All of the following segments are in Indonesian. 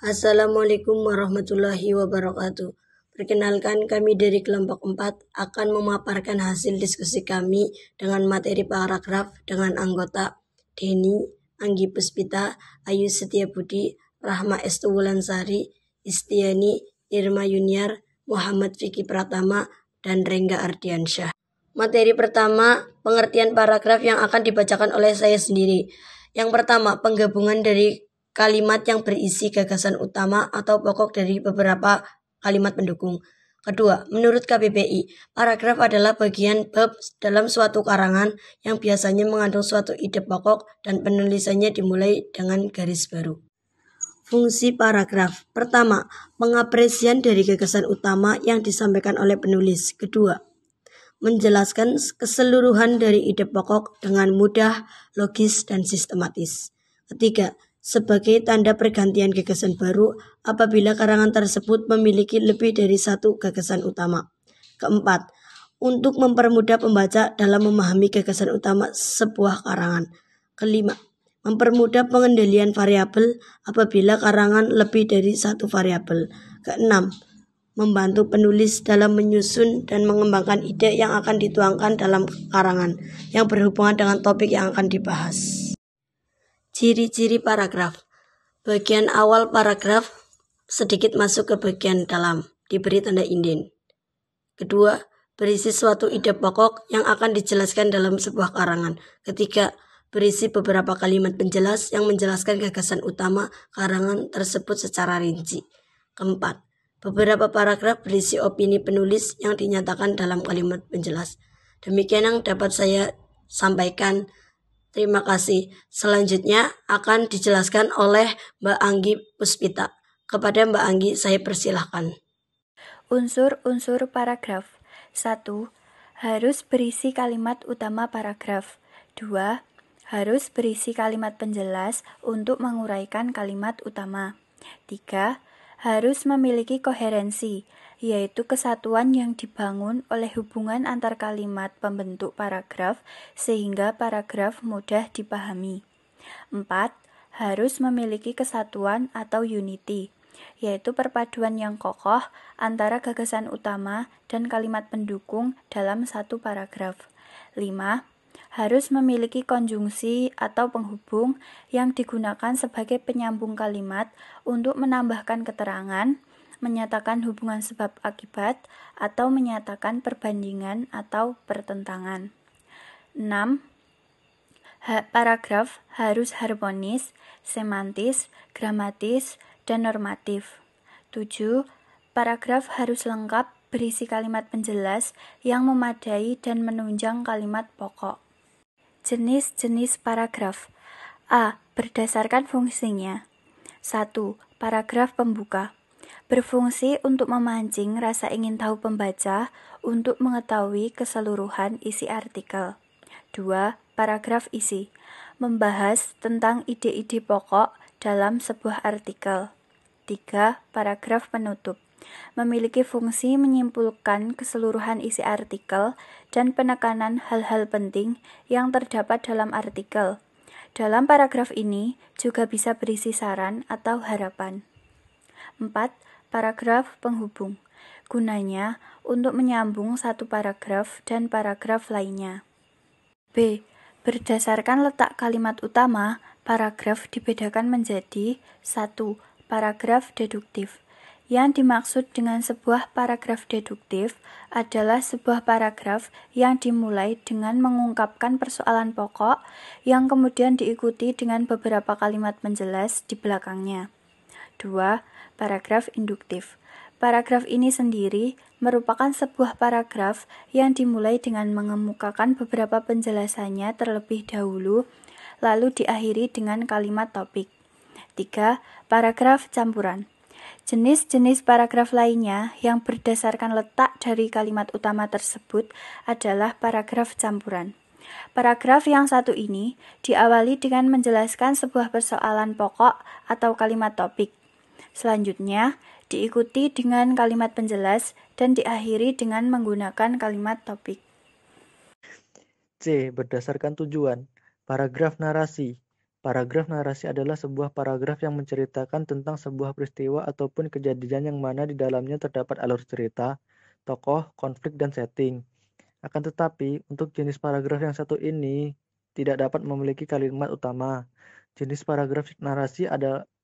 Assalamualaikum warahmatullahi wabarakatuh. Perkenalkan, kami dari kelompok 4 akan memaparkan hasil diskusi kami dengan materi paragraf dengan anggota Denny, Anggi Puspita, Ayu Setiabudi, Rahma Estuwulansari, Istiani, Irma Yuniar, Muhammad Vicky Pratama, dan Rengga Ardiansyah. Materi pertama, pengertian paragraf yang akan dibacakan oleh saya sendiri. Yang pertama, penggabungan dari kalimat yang berisi gagasan utama atau pokok dari beberapa kalimat pendukung. Kedua, menurut KBBI, paragraf adalah bagian bab dalam suatu karangan yang biasanya mengandung suatu ide pokok dan penulisannya dimulai dengan garis baru. Fungsi paragraf. Pertama, pengapresian dari gagasan utama yang disampaikan oleh penulis. Kedua, menjelaskan keseluruhan dari ide pokok dengan mudah, logis, dan sistematis. Ketiga, sebagai tanda pergantian gagasan baru apabila karangan tersebut memiliki lebih dari satu gagasan utama. Keempat, untuk mempermudah pembaca dalam memahami gagasan utama sebuah karangan. Kelima, mempermudah pengendalian variabel apabila karangan lebih dari satu variabel. Keenam, membantu penulis dalam menyusun dan mengembangkan ide yang akan dituangkan dalam karangan yang berhubungan dengan topik yang akan dibahas. Ciri-ciri paragraf. Bagian awal paragraf sedikit masuk ke bagian dalam, diberi tanda inden. Kedua, berisi suatu ide pokok yang akan dijelaskan dalam sebuah karangan. Ketiga, berisi beberapa kalimat penjelas yang menjelaskan gagasan utama karangan tersebut secara rinci. Keempat, beberapa paragraf berisi opini penulis yang dinyatakan dalam kalimat penjelas. Demikian yang dapat saya sampaikan. Terima kasih. Selanjutnya akan dijelaskan oleh Mbak Anggi Puspita. Kepada Mbak Anggi saya persilahkan. Unsur-unsur paragraf. 1. Harus berisi kalimat utama paragraf. 2. Harus berisi kalimat penjelas untuk menguraikan kalimat utama. 3. Harus memiliki koherensi, yaitu kesatuan yang dibangun oleh hubungan antar kalimat pembentuk paragraf sehingga paragraf mudah dipahami. 4. Harus memiliki kesatuan atau unity, yaitu perpaduan yang kokoh antara gagasan utama dan kalimat pendukung dalam satu paragraf. 5. Harus memiliki konjungsi atau penghubung yang digunakan sebagai penyambung kalimat untuk menambahkan keterangan, menyatakan hubungan sebab akibat, atau menyatakan perbandingan atau pertentangan. 6. Paragraf harus harmonis, semantis, gramatis, dan normatif. 7. Paragraf harus lengkap berisi kalimat penjelas yang memadai dan menunjang kalimat pokok. Jenis-jenis paragraf. A. Berdasarkan fungsinya. 1. Paragraf pembuka. Berfungsi untuk memancing rasa ingin tahu pembaca untuk mengetahui keseluruhan isi artikel. 2. Paragraf isi. Membahas tentang ide-ide pokok dalam sebuah artikel. 3. Paragraf penutup. Memiliki fungsi menyimpulkan keseluruhan isi artikel dan penekanan hal-hal penting yang terdapat dalam artikel. Dalam paragraf ini juga bisa berisi saran atau harapan. 4. Paragraf penghubung. Gunanya untuk menyambung satu paragraf dan paragraf lainnya. B. Berdasarkan letak kalimat utama, paragraf dibedakan menjadi 1. Paragraf deduktif. Yang dimaksud dengan sebuah paragraf deduktif adalah sebuah paragraf yang dimulai dengan mengungkapkan persoalan pokok yang kemudian diikuti dengan beberapa kalimat penjelas di belakangnya. 2. Paragraf induktif. Paragraf ini sendiri merupakan sebuah paragraf yang dimulai dengan mengemukakan beberapa penjelasannya terlebih dahulu, lalu diakhiri dengan kalimat topik. 3. Paragraf campuran. Jenis-jenis paragraf lainnya yang berdasarkan letak dari kalimat utama tersebut adalah paragraf campuran. Paragraf yang satu ini diawali dengan menjelaskan sebuah persoalan pokok atau kalimat topik. Selanjutnya, diikuti dengan kalimat penjelas dan diakhiri dengan menggunakan kalimat topik. C. Berdasarkan tujuan. Paragraf narasi Paragraf narasi adalah sebuah paragraf yang menceritakan tentang sebuah peristiwa ataupun kejadian yang mana di dalamnya terdapat alur cerita, tokoh, konflik, dan setting. Akan tetapi, untuk jenis paragraf yang satu ini tidak dapat memiliki kalimat utama. Jenis paragraf narasi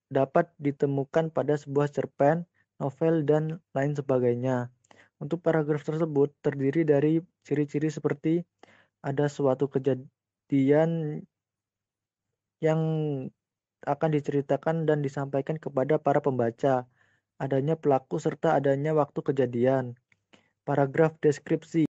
dapat ditemukan pada sebuah cerpen, novel, dan lain sebagainya. Untuk paragraf tersebut terdiri dari ciri-ciri seperti ada suatu kejadian yang akan diceritakan dan disampaikan kepada para pembaca, adanya pelaku serta adanya waktu kejadian. Paragraf deskripsi